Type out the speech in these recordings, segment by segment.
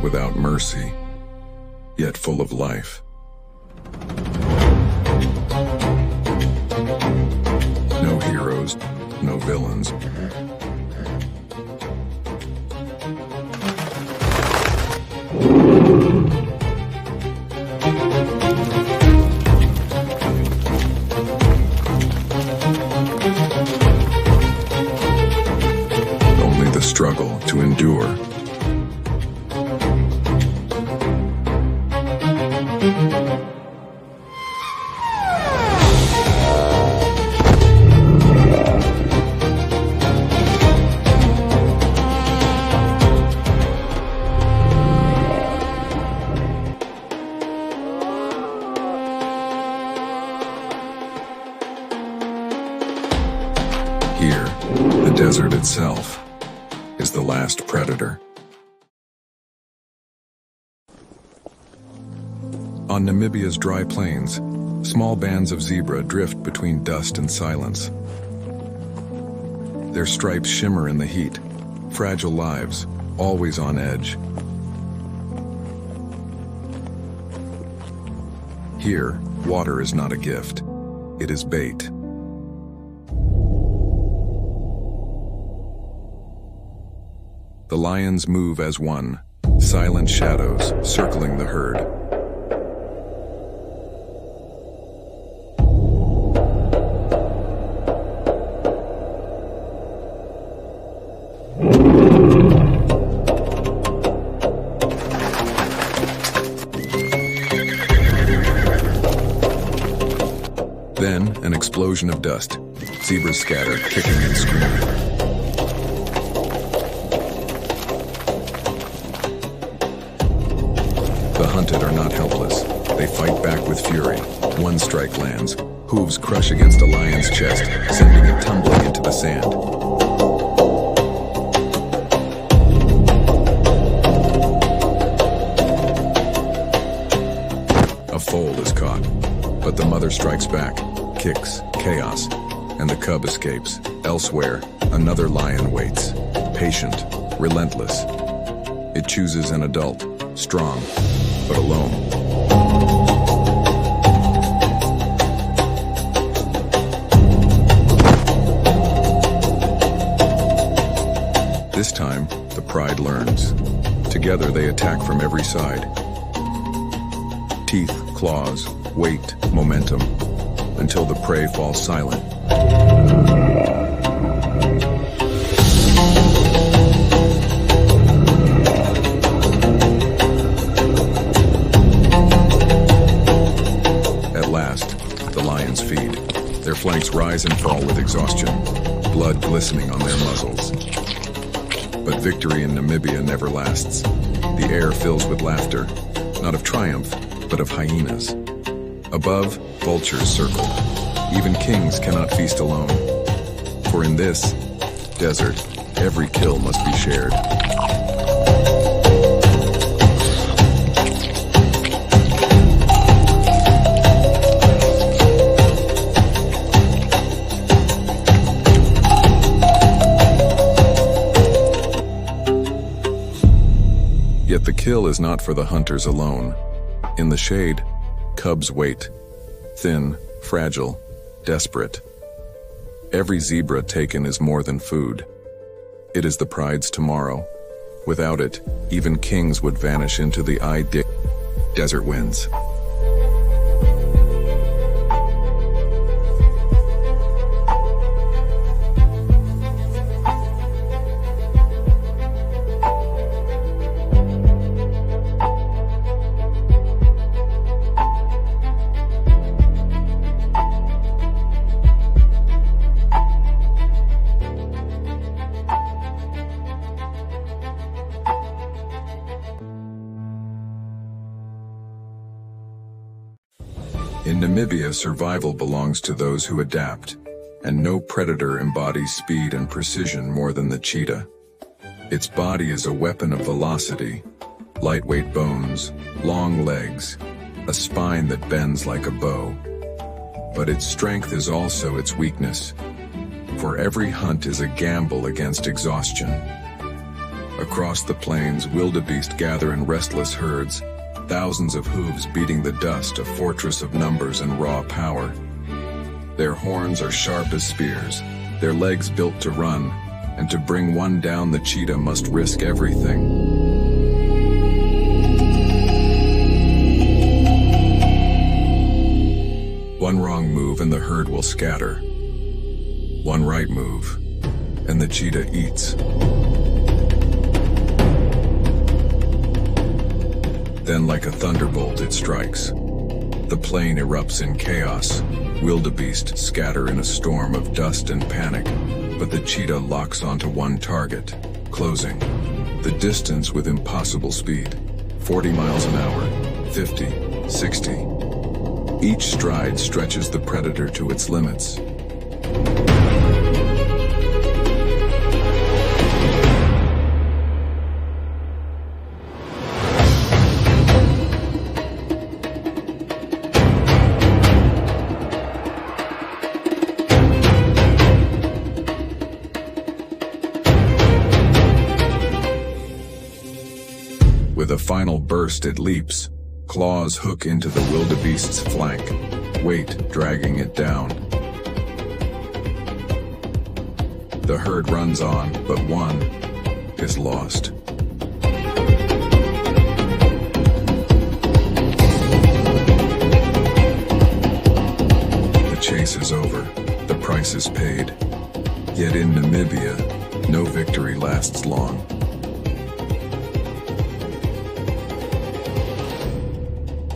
land without mercy, yet full of life. No heroes, no villains. Only the struggle to endure. Here, the desert itself is the last predator. On Namibia's dry plains, small bands of zebra drift between dust and silence. Their stripes shimmer in the heat, fragile lives, always on edge. Here, water is not a gift, it is bait. The lions move as one, silent shadows circling the herd. Then, an explosion of dust. Zebras scatter, kicking and screaming. The hunted are not helpless. They fight back with fury. One strike lands. Hooves crush against a lion's chest, sending it tumbling into the sand. A foal is caught, but the mother strikes back, kicks, chaos, and the cub escapes. Elsewhere, another lion waits, patient, relentless. It chooses an adult, strong, but alone. This time, the pride learns. Together they attack from every side. Teeth, claws, weight, momentum, until the prey falls silent. Feed. Their flanks rise and fall with exhaustion, blood glistening on their muzzles. But victory in Namibia never lasts. The air fills with laughter, not of triumph, but of hyenas. Above, vultures circle. Even kings cannot feast alone. For in this desert, every kill must be shared. Yet the kill is not for the hunters alone. In the shade, cubs wait, thin, fragile, desperate. Every zebra taken is more than food. It is the pride's tomorrow. Without it, even kings would vanish into the desert winds. In Namibia, survival belongs to those who adapt, and no predator embodies speed and precision more than the cheetah. Its body is a weapon of velocity, lightweight bones, long legs, a spine that bends like a bow. But its strength is also its weakness, for every hunt is a gamble against exhaustion. Across the plains, wildebeest gather in restless herds, thousands of hooves beating the dust, a fortress of numbers and raw power. Their horns are sharp as spears, their legs built to run, and to bring one down the cheetah must risk everything. One wrong move and the herd will scatter. One right move, and the cheetah eats. Then like a thunderbolt it strikes. The plain erupts in chaos. Wildebeest scatter in a storm of dust and panic, but the cheetah locks onto one target, closing the distance with impossible speed. 40 miles an hour, 50, 60. Each stride stretches the predator to its limits. With a final burst it leaps. Claws hook into the wildebeest's flank, weight dragging it down. The herd runs on, but one is lost. The chase is over, the price is paid. Yet in Namibia, no victory lasts long.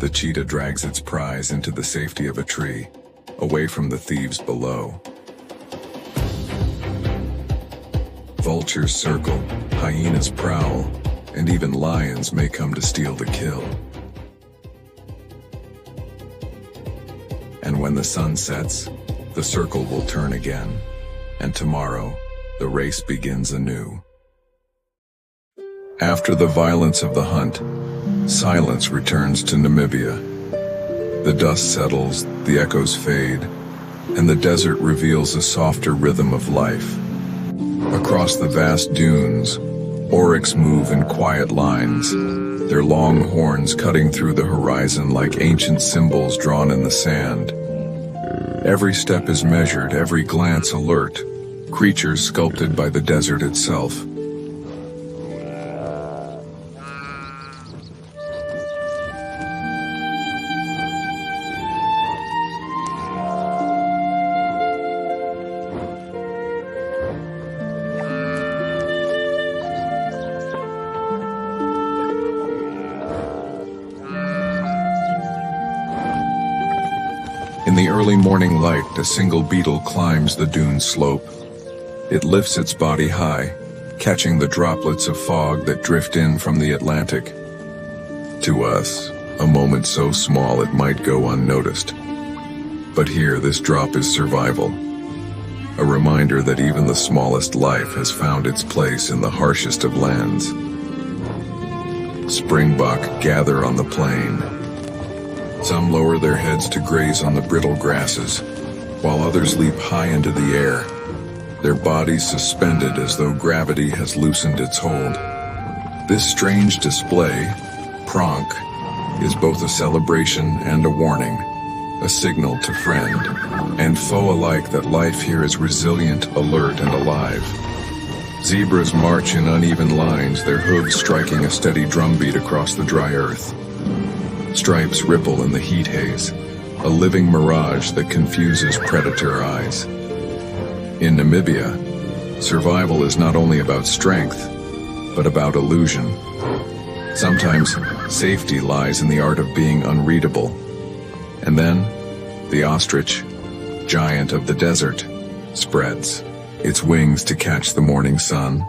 The cheetah drags its prize into the safety of a tree, away from the thieves below. Vultures circle, hyenas prowl, and even lions may come to steal the kill. And when the sun sets, the circle will turn again, and tomorrow, the race begins anew. After the violence of the hunt, silence returns to Namibia. The dust settles, the echoes fade, and the desert reveals a softer rhythm of life. Across the vast dunes, oryx move in quiet lines, their long horns cutting through the horizon like ancient symbols drawn in the sand. Every step is measured, every glance alert, creatures sculpted by the desert itself. In the early morning light, a single beetle climbs the dune slope. It lifts its body high, catching the droplets of fog that drift in from the Atlantic. To us, a moment so small it might go unnoticed. But here, this drop is survival. A reminder that even the smallest life has found its place in the harshest of lands. Springbok gather on the plain. Some lower their heads to graze on the brittle grasses, while others leap high into the air, their bodies suspended as though gravity has loosened its hold. This strange display, pronk, is both a celebration and a warning, a signal to friend and foe alike that life here is resilient, alert, and alive. Zebras march in uneven lines, their hooves striking a steady drumbeat across the dry earth. Stripes ripple in the heat haze, a living mirage that confuses predator eyes. In Namibia, survival is not only about strength, but about illusion. Sometimes, safety lies in the art of being unreadable. And then, the ostrich, giant of the desert, spreads its wings to catch the morning sun,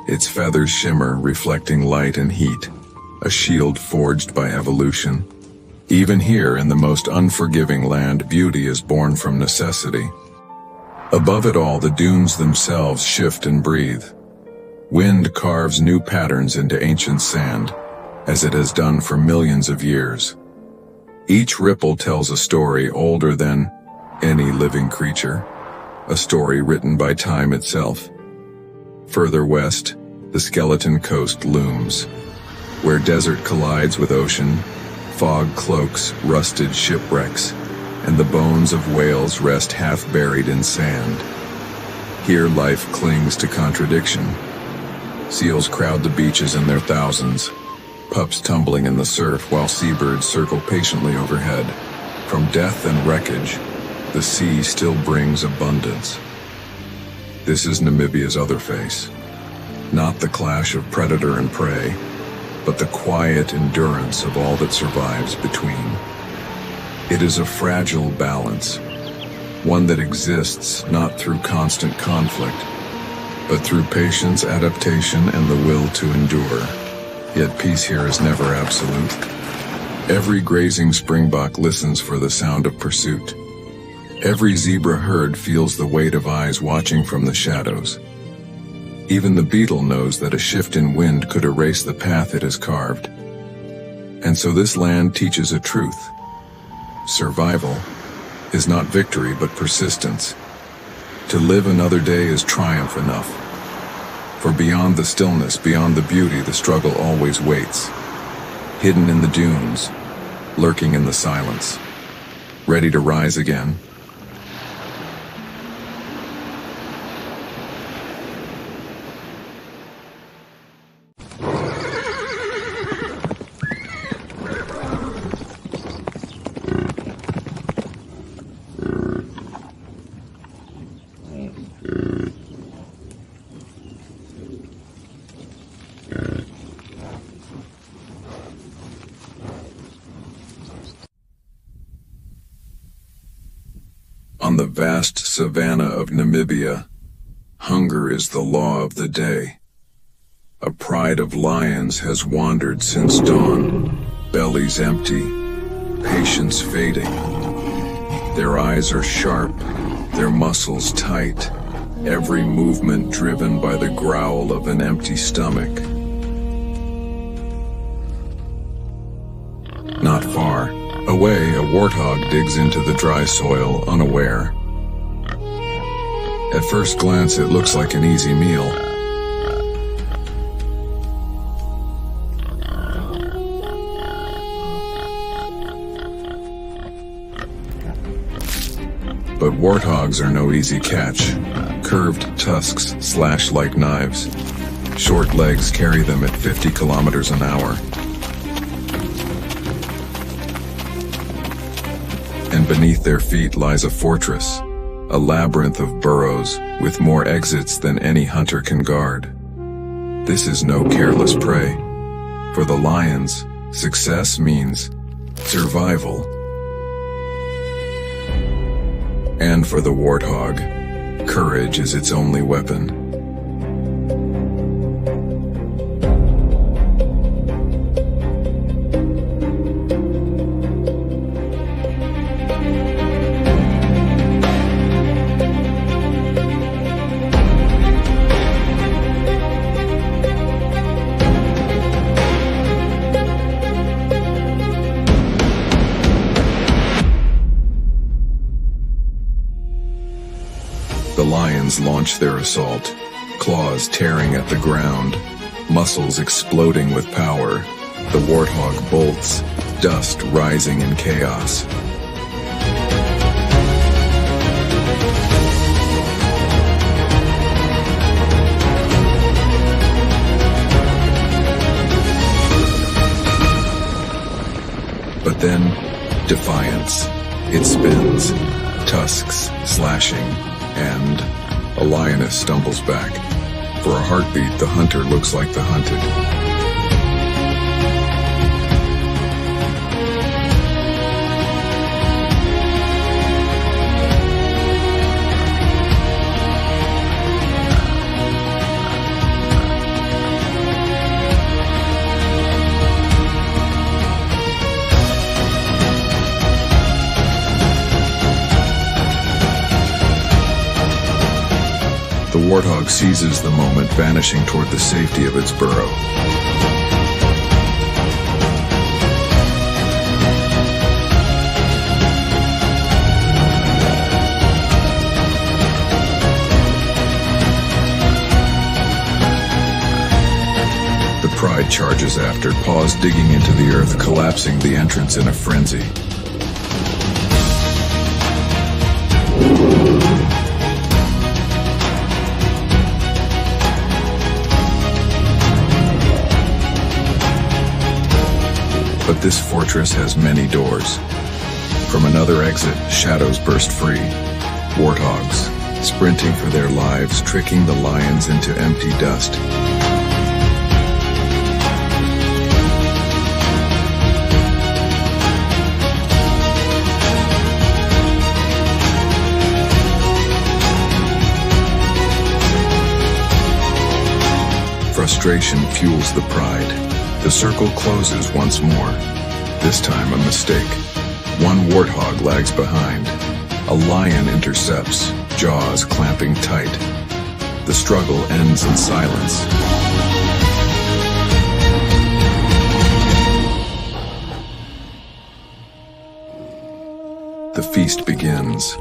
its feathers shimmer, reflecting light and heat. A shield forged by evolution. Even here in the most unforgiving land, beauty is born from necessity. Above it all, the dunes themselves shift and breathe. Wind carves new patterns into ancient sand, as it has done for millions of years. Each ripple tells a story older than any living creature, a story written by time itself. Further west, The skeleton coast looms. Where desert collides with ocean, fog cloaks rusted shipwrecks, and the bones of whales rest half buried in sand. Here life clings to contradiction. Seals crowd the beaches in their thousands, pups tumbling in the surf while seabirds circle patiently overhead. From death and wreckage, the sea still brings abundance. This is Namibia's other face. Not the clash of predator and prey, but the quiet endurance of all that survives between. It is a fragile balance, one that exists not through constant conflict, but through patience, adaptation, and the will to endure. Yet peace here is never absolute. Every grazing springbok listens for the sound of pursuit. Every zebra herd feels the weight of eyes watching from the shadows. Even the beetle knows that a shift in wind could erase the path it has carved. And so this land teaches a truth. Survival is not victory but persistence. To live another day is triumph enough. For beyond the stillness, beyond the beauty, the struggle always waits. Hidden in the dunes, lurking in the silence, ready to rise again. On the vast savanna of Namibia, hunger is the law of the day. A pride of lions has wandered since dawn, bellies empty, patience fading. Their eyes are sharp, their muscles tight, every movement driven by the growl of an empty stomach. Not far away, a warthog digs into the dry soil, unaware. At first glance, it looks like an easy meal. But warthogs are no easy catch. Curved tusks slash like knives. Short legs carry them at 50 kilometers an hour. And beneath their feet lies a fortress, a labyrinth of burrows with more exits than any hunter can guard. This is no careless prey. For the lions, success means survival. And for the warthog, courage is its only weapon. The lions launch their assault, claws tearing at the ground, muscles exploding with power. The warthog bolts, dust rising in chaos. But then, defiance. It spins, tusks slashing, and a lioness stumbles back. For a heartbeat, the hunter looks like the hunted. The warthog seizes the moment, vanishing toward the safety of its burrow. Pride charges after, paws digging into the earth, collapsing the entrance in a frenzy. But this fortress has many doors. From another exit, shadows burst free. Warthogs, sprinting for their lives, tricking the lions into empty dust. Frustration fuels the pride. The circle closes once more. This time a mistake. One warthog lags behind. A lion intercepts, jaws clamping tight. The struggle ends in silence. The feast begins.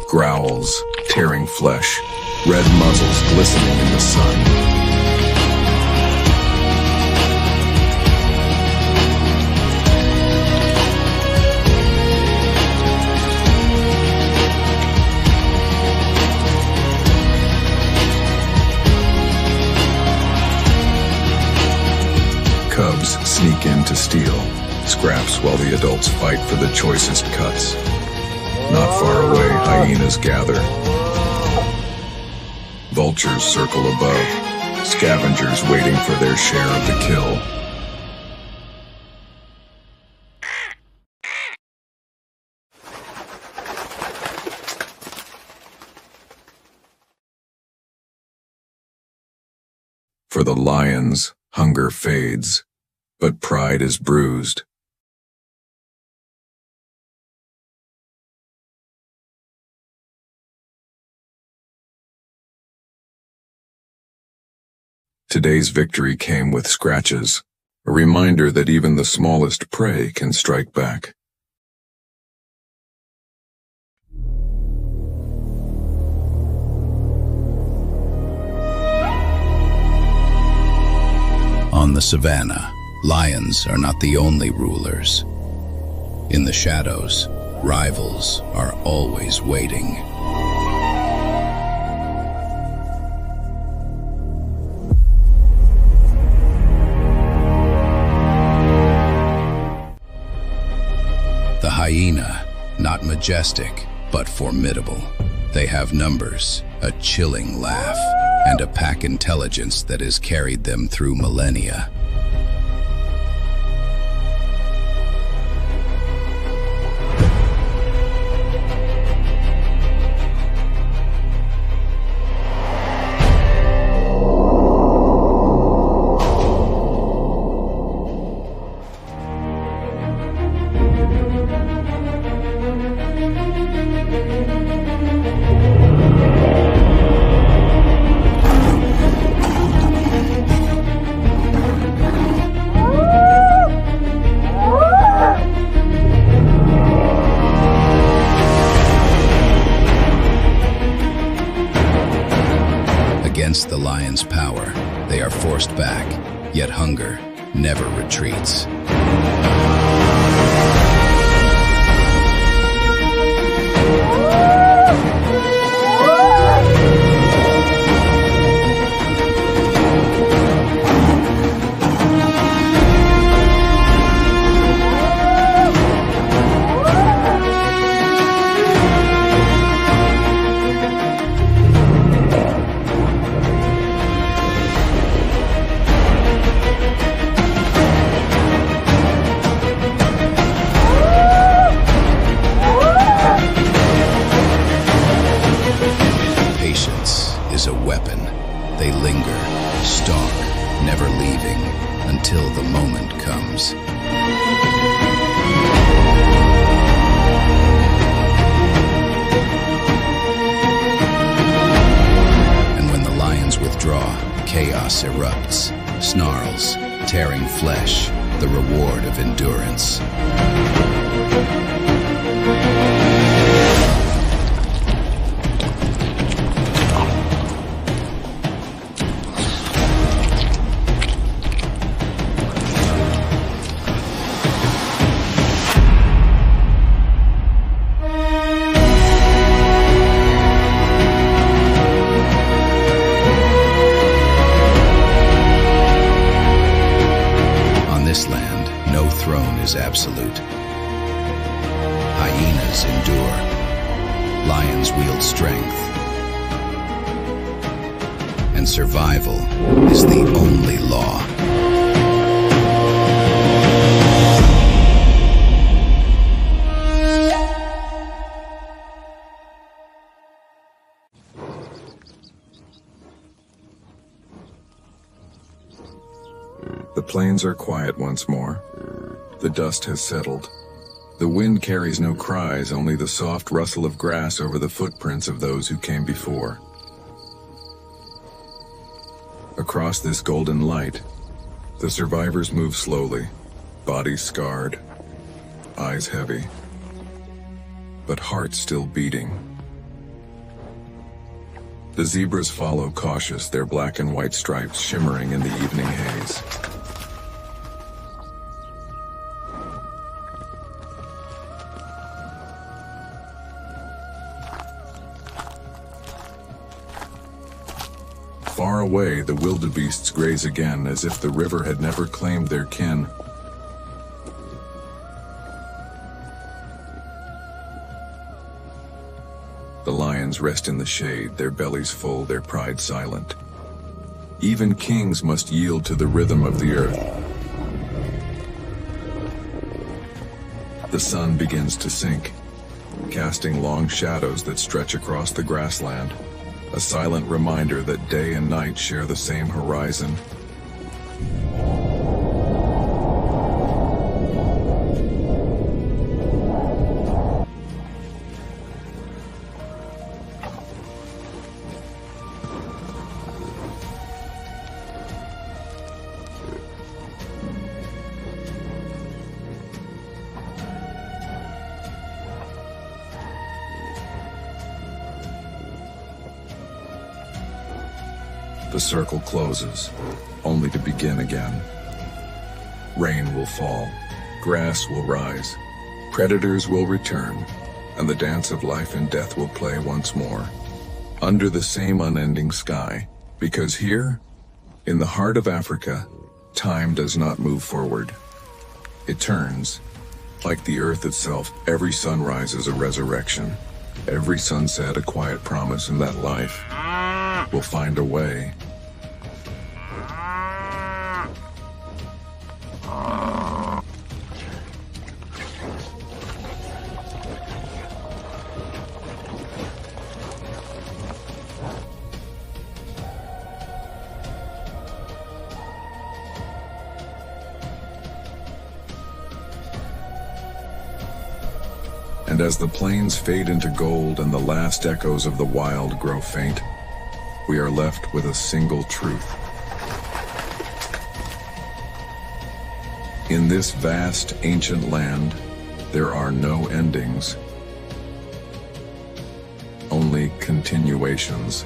Growls, tearing flesh, red muzzles glistening in the sun. Cubs sneak in to steal, scraps while the adults fight for the choicest cuts. Not far away, hyenas gather. Vultures circle above, scavengers waiting for their share of the kill. For the lions, hunger fades, but pride is bruised. Today's victory came with scratches, a reminder that even the smallest prey can strike back. On the savannah, lions are not the only rulers. In the shadows, rivals are always waiting. The hyena, not majestic, but formidable. They have numbers, a chilling laugh, and a pack intelligence that has carried them through millennia. Against the lion's power, they are forced back, yet hunger never retreats. Is a weapon. They linger, stalk, never leaving until the moment comes. And when the lions withdraw, chaos erupts, snarls, tearing flesh, the reward of endurance. throne is absolute. Hyenas endure. Lions wield strength. And survival is the only law. The plains are quiet once more. The dust has settled. The wind carries no cries, only the soft rustle of grass over the footprints of those who came before. Across this golden light, the survivors move slowly, bodies scarred, eyes heavy, but hearts still beating. The zebras follow cautious, their black and white stripes shimmering in the evening haze. Far away, the wildebeests graze again, as if the river had never claimed their kin. The lions rest in the shade, their bellies full, their pride silent. Even kings must yield to the rhythm of the earth. The sun begins to sink, casting long shadows that stretch across the grassland. A silent reminder that day and night share the same horizon. The circle closes, only to begin again. Rain will fall, grass will rise, predators will return, and the dance of life and death will play once more, under the same unending sky, because here, in the heart of Africa, time does not move forward. It turns. Like the earth itself, every sunrise is a resurrection, every sunset a quiet promise, and that life will find a way. And as the plains fade into gold and the last echoes of the wild grow faint, we are left with a single truth. In this vast, ancient land, there are no endings, only continuations.